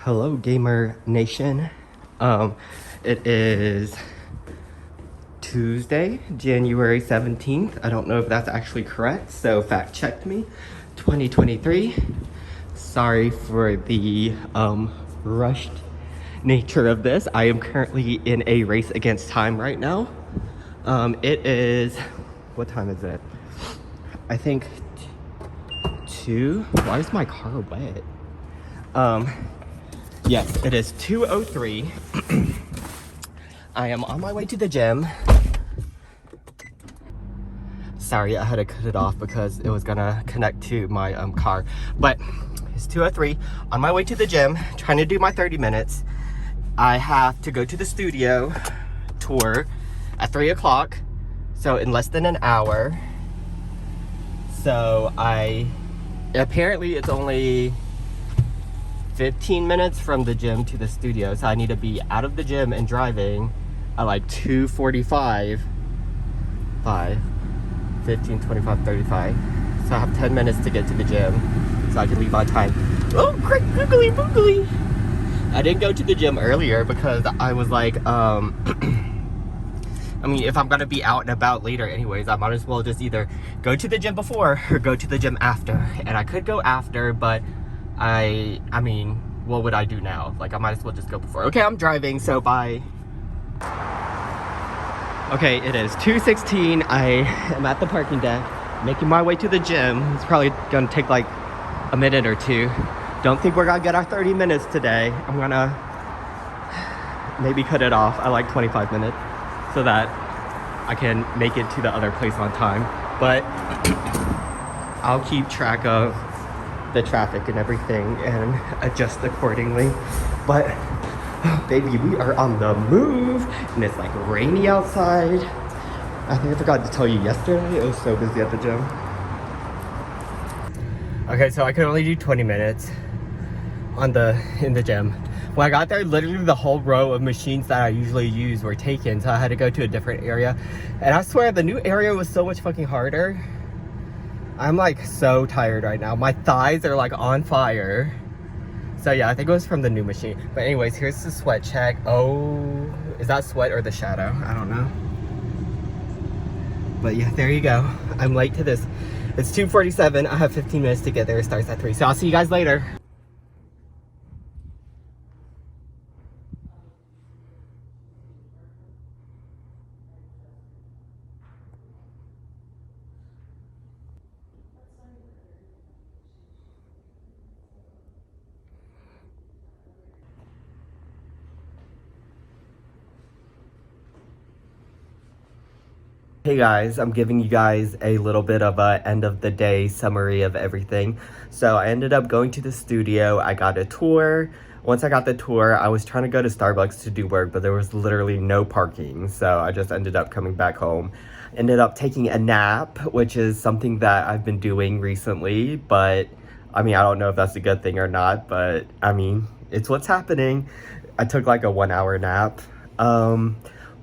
Hello, Gamer Nation. It is Tuesday, January 17th. I don't know if that's actually correct, so fact check me. 2023. Sorry for the rushed nature of this. I am currently in a race against time right now. It is, what time is it? I think 2. Why is my car wet? Yes, it is 2:03. I am on my way to the gym. Sorry, I had to cut it off because it was gonna connect to my car. But it's 2:03, on my way to the gym, trying to do my 30 minutes. I have to go to the studio tour at 3 o'clock, so in less than an hour. So apparently it's only 15 minutes from the gym to the studio, so I need to be out of the gym and driving at like 2:45. 15, 25, 35. So I have 10 minutes to get to the gym so I can leave on time. Oh, great, googly boogly. I didn't go to the gym earlier because I was like, I mean, if I'm gonna be out and about later anyways, I might as well just either go to the gym before or go to the gym after. And I could go after, but I mean, what would I do now? Like, I might as well just go before. Okay, I'm driving, so bye. Okay, it is 2:16. I am at the parking deck, making my way to the gym. It's probably gonna take like a minute or two. Don't think we're gonna get our 30 minutes today. I'm gonna maybe cut it off. I like 25 minutes so that I can make it to the other place on time. But I'll keep track of the traffic and everything and adjust accordingly. But baby, we are on the move and it's like rainy outside. I think I forgot to tell you yesterday, it was so busy at the gym. Okay, so I could only do 20 minutes in the gym. When I got there, literally the whole row of machines that I usually use were taken, so I had to go to a different area. And I swear the new area was so much fucking harder. I'm like so tired right now. My thighs are like on fire. So yeah, I think it was from the new machine. But anyways, here's the sweat check. Oh, is that sweat or the shadow? I don't know. But yeah, there you go. I'm late to this. It's 2:47. I have 15 minutes to get there. It starts at 3. So I'll see you guys later. Hey guys, I'm giving you guys a little bit of a end of the day summary of everything. So I ended up going to the studio. I got a tour. Once I got the tour, I was trying to go to Starbucks to do work, but there was literally no parking. So I just ended up coming back home. Ended up taking a nap, which is something that I've been doing recently, but I mean, I don't know if that's a good thing or not, but I mean, it's what's happening. I took like a 1-hour nap.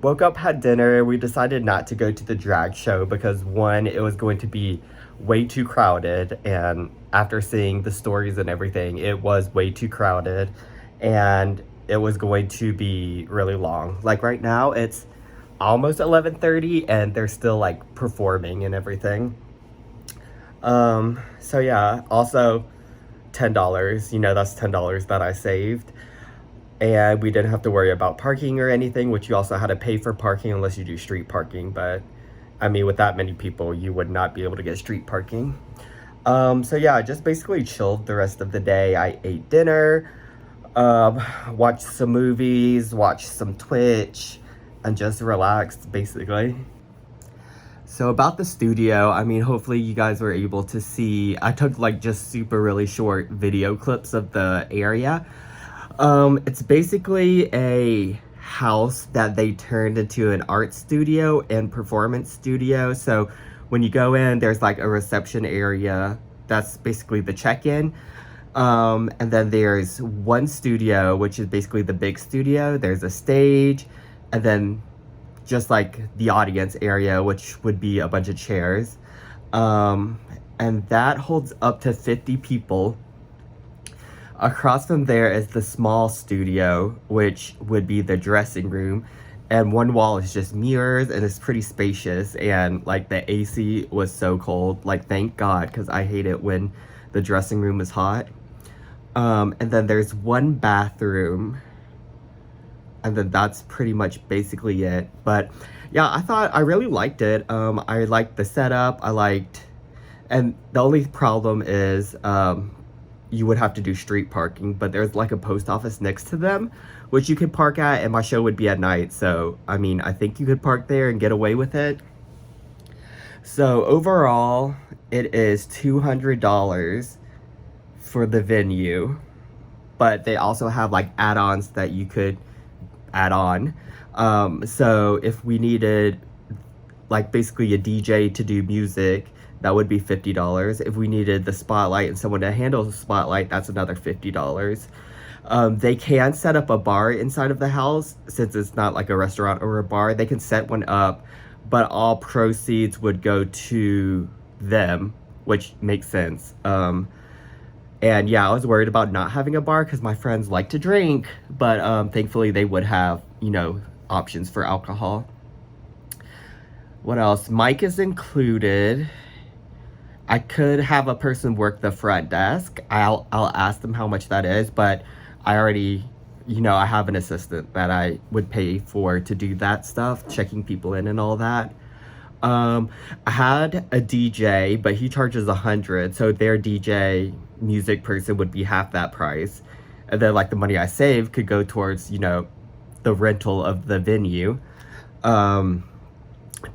Woke up, had dinner. We decided not to go to the drag show because one, it was going to be way too crowded, and after seeing the stories and everything, it was way too crowded and it was going to be really long. Like right now it's almost 11:30 and they're still like performing and everything. So yeah, also $10, you know, that's $10 that I saved. And we didn't have to worry about parking or anything, which you also had to pay for parking unless you do street parking. But I mean, with that many people, you would not be able to get street parking. So yeah, I just basically chilled the rest of the day. I ate dinner, watched some movies, watched some Twitch, and just relaxed basically. So about the studio, I mean, hopefully you guys were able to see, I took like just super really short video clips of the area. It's basically a house that they turned into an art studio and performance studio. So when you go in, there's like a reception area. That's basically the check-in. And then there's one studio, which is basically the big studio. There's a stage, and then just like the audience area, which would be a bunch of chairs. And that holds up to 50 people. Across from there is the small studio, which would be the dressing room. And one wall is just mirrors and it's pretty spacious. And like the AC was so cold. Like, thank God, because I hate it when the dressing room is hot. And then there's one bathroom. And then that's pretty much basically it. But yeah, I really liked it. I liked the setup. And the only problem is, you would have to do street parking, but there's like a post office next to them, which you could park at, and my show would be at night. So, I mean, I think you could park there and get away with it. So, overall, it is $200 for the venue, but they also have like add-ons that you could add on. So, if we needed like basically a DJ to do music, that would be $50. If we needed the spotlight and someone to handle the spotlight, that's another $50. They can set up a bar inside of the house since it's not like a restaurant or a bar. They can set one up, but all proceeds would go to them, which makes sense. And yeah, I was worried about not having a bar because my friends like to drink, but thankfully they would have, options for alcohol. What else? Mic is included. I could have a person work the front desk. I'll ask them how much that is, but I already, I have an assistant that I would pay for to do that stuff, checking people in and all that. I had a DJ, but he charges $100, so their DJ music person would be half that price. And then like the money I save could go towards, the rental of the venue. But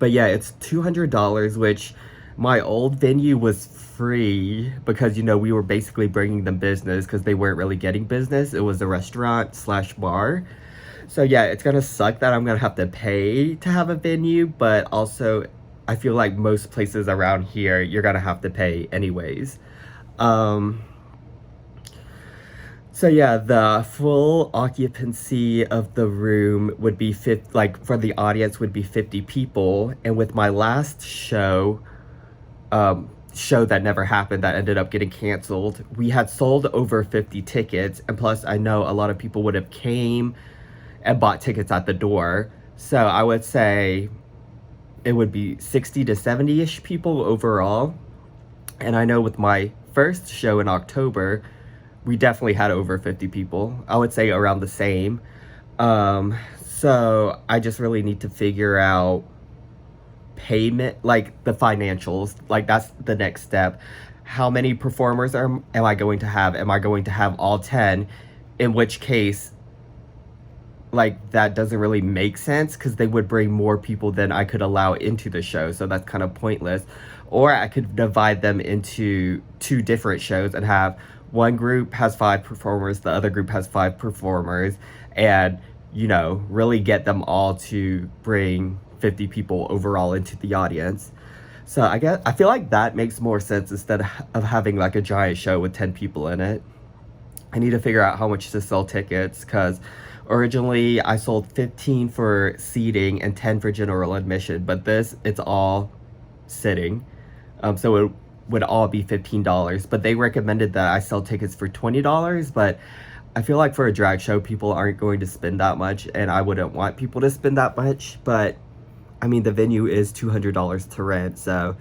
yeah, it's $200, which my old venue was free because, we were basically bringing them business because they weren't really getting business. It was a restaurant/bar. So yeah, it's gonna suck that I'm gonna have to pay to have a venue, but also I feel like most places around here, you're gonna have to pay anyways. So yeah, the full occupancy of the room would be for the audience would be 50 people. And with my last show that never happened, that ended up getting canceled, we had sold over 50 tickets, and plus I know a lot of people would have came and bought tickets at the door. So I would say it would be 60 to 70-ish people overall. And I know with my first show in October, we definitely had over 50 people. I would say around the same. So I just really need to figure out payment, like the financials. Like that's the next step. How many performers am I going to have? Am I going to have all 10? In which case, like that doesn't really make sense because they would bring more people than I could allow into the show. So that's kind of pointless. Or I could divide them into 2 different shows and have one group has 5 performers, the other group has 5 performers, and, really get them all to bring 50 people overall into the audience. So I feel like that makes more sense instead of having like a giant show with 10 people in it. I need to figure out how much to sell tickets because originally I sold 15 for seating and 10 for general admission, but it's all sitting. So it would all be $15, but they recommended that I sell tickets for $20, but I feel like for a drag show, people aren't going to spend that much, and I wouldn't want people to spend that much, but I mean, the venue is $200 to rent, so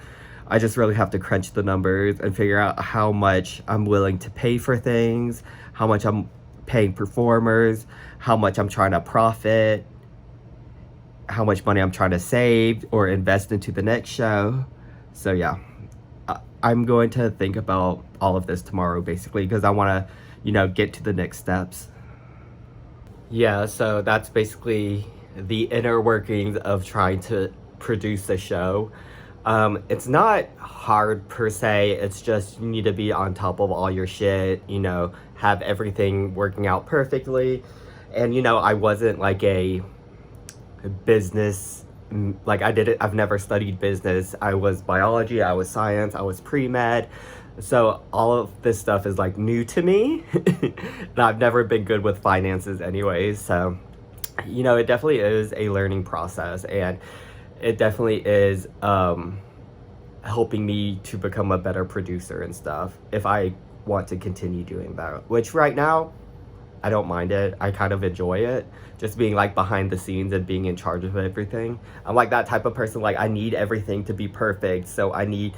I just really have to crunch the numbers and figure out how much I'm willing to pay for things, how much I'm paying performers, how much I'm trying to profit, how much money I'm trying to save or invest into the next show. So yeah, I'm going to think about all of this tomorrow basically because I want to, get to the next steps. Yeah, so that's basically the inner workings of trying to produce a show. It's not hard per se, it's just you need to be on top of all your shit, have everything working out perfectly. And I wasn't like a business, like I've never studied business. I was biology, I was science, I was pre-med. So all of this stuff is like new to me. And I've never been good with finances anyways. So, it definitely is a learning process, and it definitely is helping me to become a better producer and stuff. If I want to continue doing that, which right now I don't mind it. I kind of enjoy it, just being like behind the scenes and being in charge of everything. I'm like that type of person, like I need everything to be perfect, so I need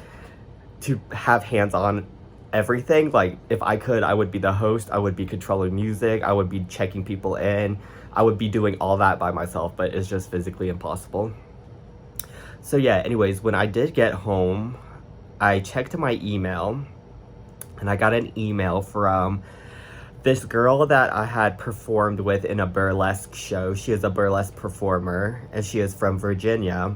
to have hands on everything. Like if I could, I would be the host, I would be controlling music, I would be checking people in, I would be doing all that by myself, but it's just physically impossible. So yeah, anyways, when I did get home, I checked my email and I got an email from this girl that I had performed with in a burlesque show. She is a burlesque performer and she is from Virginia.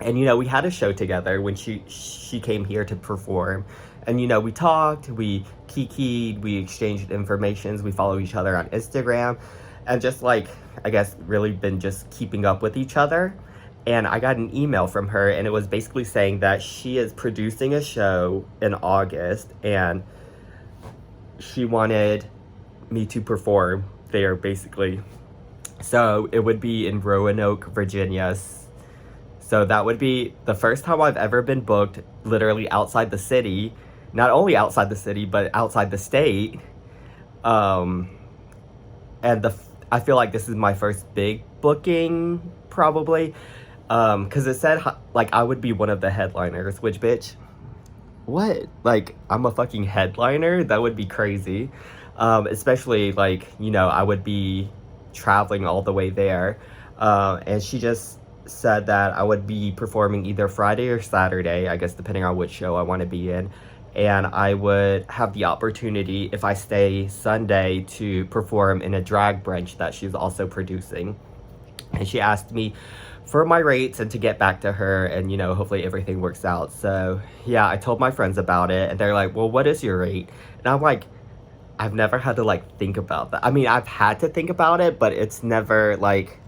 And you know, we had a show together when she came here to perform. And you know, we talked, we kikied, we exchanged informations, we follow each other on Instagram, and just like, I guess, really been just keeping up with each other. And I got an email from her, and it was basically saying that she is producing a show in August, and she wanted me to perform there, basically. So it would be in Roanoke, Virginia. So that would be the first time I've ever been booked literally outside the city. Not only outside the city, but outside the state. And I feel like this is my first big booking, probably. Because it said, like, I would be one of the headliners, which, bitch, what? Like, I'm a fucking headliner? That would be crazy. Especially, like, you know, I would be traveling all the way there. And she just said that I would be performing either Friday or Saturday, I guess, depending on which show I want to be in. And I would have the opportunity, if I stay Sunday, to perform in a drag brunch that she's also producing. And she asked me for my rates and to get back to her, and you know, hopefully everything works out. So yeah, I told my friends about it, and they're like, well, what is your rate? And I'm like, I've never had to like think about that. I mean, I've had to think about it, but it's never like,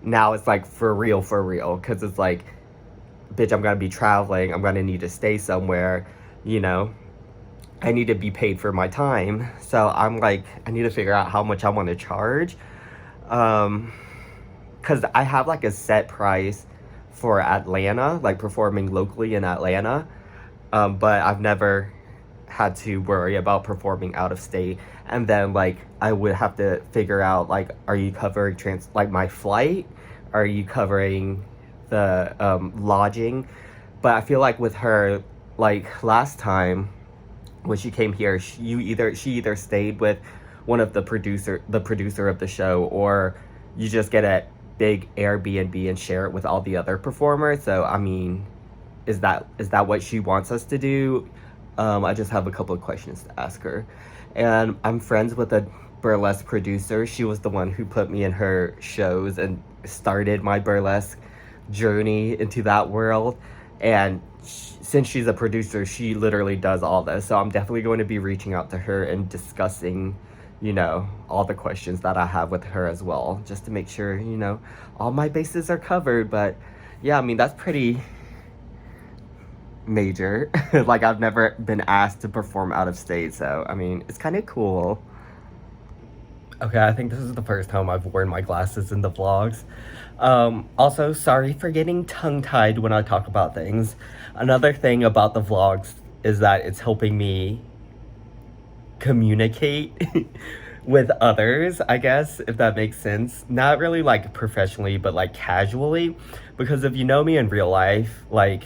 now it's like for real, because it's like, bitch, I'm gonna be traveling, I'm gonna need to stay somewhere, you know, I need to be paid for my time. So I'm like, I need to figure out how much I want to charge. Because I have like a set price for Atlanta, like performing locally in Atlanta. But I've never had to worry about performing out of state. And then like, I would have to figure out like, are you covering like my flight? Are you covering the lodging? But I feel like with her, like last time when she came here, she either stayed with one of the producer of the show, or you just get a big Airbnb and share it with all the other performers. So I mean, is that what she wants us to do? I just have a couple of questions to ask her. And I'm friends with a burlesque producer. She was the one who put me in her shows and started my burlesque journey into that world. And since she's a producer, she literally does all this. So I'm definitely going to be reaching out to her and discussing, you know, all the questions that I have with her as well, just to make sure, you know, all my bases are covered. But yeah, I mean, that's pretty major. Like, I've never been asked to perform out of state, so I mean, it's kind of cool. Okay, I think this is the first time I've worn my glasses in the vlogs. Also, sorry for getting tongue-tied when I talk about things. Another thing about the vlogs is that it's helping me communicate with others, I guess, if that makes sense. Not really like professionally, but like casually. Because if you know me in real life, like,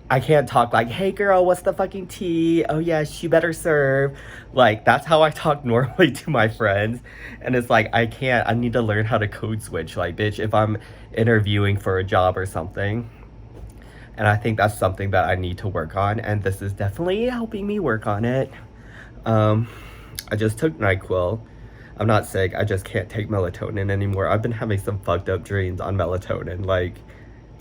I can't talk like, hey girl, what's the fucking tea? Oh yes, you better serve. Like, that's how I talk normally to my friends. And it's like, I need to learn how to code switch. Like, bitch, if I'm interviewing for a job or something. And I think that's something that I need to work on. And this is definitely helping me work on it. I just took NyQuil. I'm not sick, I just can't take melatonin anymore. I've been having some fucked up dreams on melatonin, like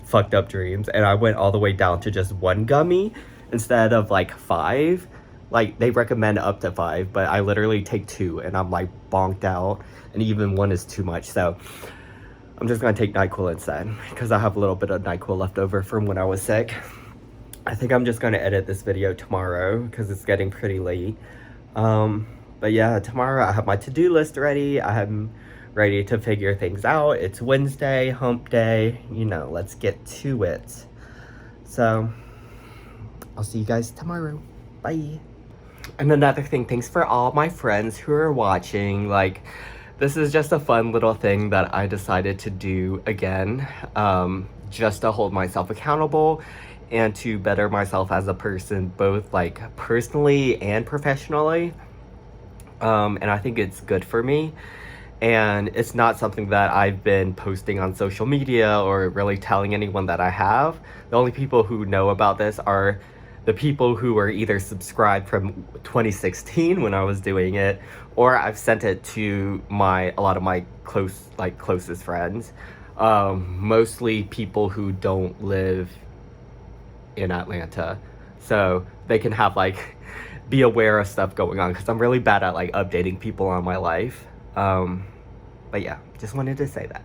fucked up dreams, and I went all the way down to just 1 gummy instead of like 5. Like, they recommend up to 5, but I literally take 2 and I'm like bonked out, and even 1 is too much. So I'm just gonna take NyQuil instead, because I have a little bit of NyQuil left over from when I was sick. I think I'm just gonna edit this video tomorrow because it's getting pretty late. But yeah, tomorrow I have my to-do list ready. I'm ready to figure things out. It's Wednesday, hump day, you know, let's get to it. So I'll see you guys tomorrow. Bye. And another thing, thanks for all my friends who are watching. Like, this is just a fun little thing that I decided to do again, just to hold myself accountable and to better myself as a person, both like personally and professionally. And I think it's good for me. And it's not something that I've been posting on social media or really telling anyone that I have. The only people who know about this are the people who were either subscribed from 2016 when I was doing it, or I've sent it to a lot of my closest friends. Mostly people who don't live in Atlanta, so they can have be aware of stuff going on, because I'm really bad at updating people on my life. But yeah, just wanted to say that.